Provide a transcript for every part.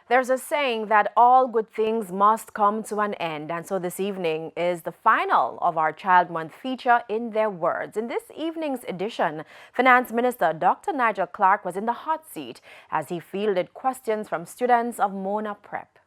There's a saying that all good things must come to an end, and so this evening is the final of our Child Month feature, In Their Words. In this evening's edition, Finance Minister Dr. Nigel Clarke was in the hot seat as he fielded questions from students of Mona Prep.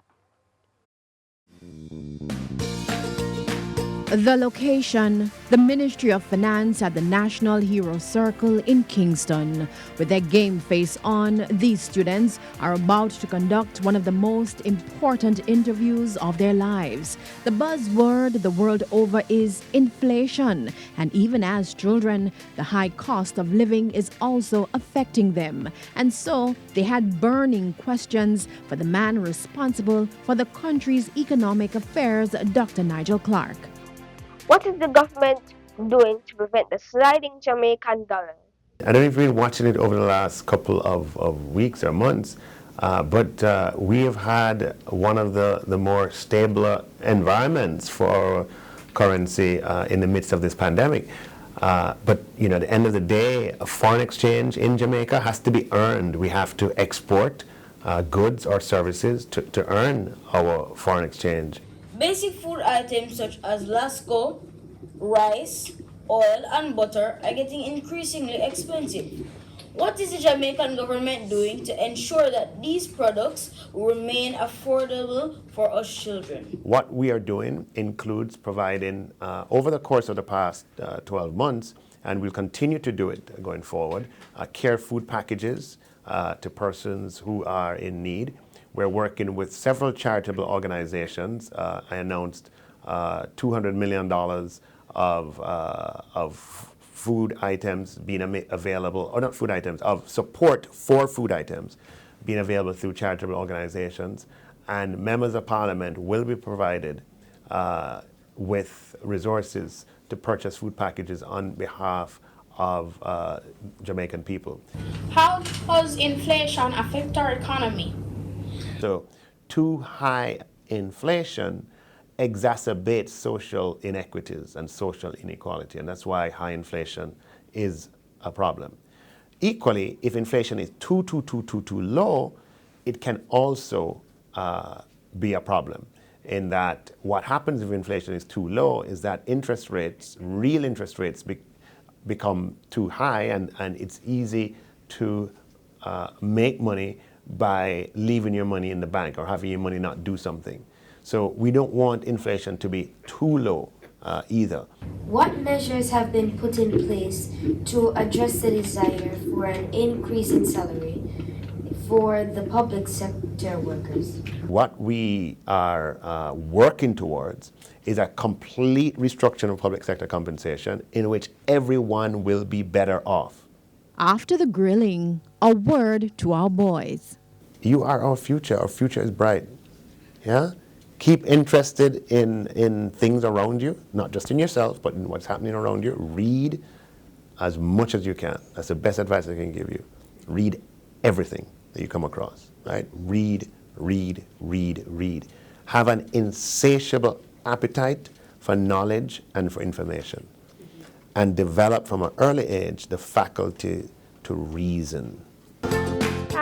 The location, the Ministry of Finance at the National Hero Circle in Kingston. With their game face on, these students are about to conduct one of the most important interviews of their lives. The buzzword the world over is inflation, and even as children, the high cost of living is also affecting them. And so they had burning questions for the man responsible for the country's economic affairs, Dr. Nigel Clarke. What is the government doing to prevent the sliding Jamaican dollar? I don't know if you've been watching it over the last couple of weeks or months, but we have had one of the more stable environments for currency in the midst of this pandemic. But you know, at the end of the day, a foreign exchange in Jamaica has to be earned. We have to export goods or services to earn our foreign exchange. Basic food items such as lasco, rice, oil, and butter are getting increasingly expensive. What is the Jamaican government doing to ensure that these products remain affordable for us children? What we are doing includes providing, over the course of the past 12 months, and we'll continue to do it going forward, care food packages to persons who are in need. We're working with several charitable organizations. I announced $200 million of food items being available, or not food items, of support for food items being available through charitable organizations. And members of parliament will be provided with resources to purchase food packages on behalf of Jamaican people. How does inflation affect our economy? So too high inflation exacerbates social inequities and social inequality, and that's why high inflation is a problem. Equally, if inflation is too low, it can also be a problem, in that what happens if inflation is too low is that interest rates, real interest rates, become too high, and it's easy to make money by leaving your money in the bank or having your money not do something. So we don't want inflation to be too low either. What measures have been put in place to address the desire for an increase in salary for the public sector workers? What we are working towards is a complete restructuring of public sector compensation in which everyone will be better off. After the grilling, a word to our boys. You are our future. Our future is bright. Yeah? Keep interested in things around you, not just in yourself, but in what's happening around you. Read as much as you can. That's the best advice I can give you. Read everything that you come across, right? Read, read, read, read. Have an insatiable appetite for knowledge and for information. And develop from an early age the faculty to reason.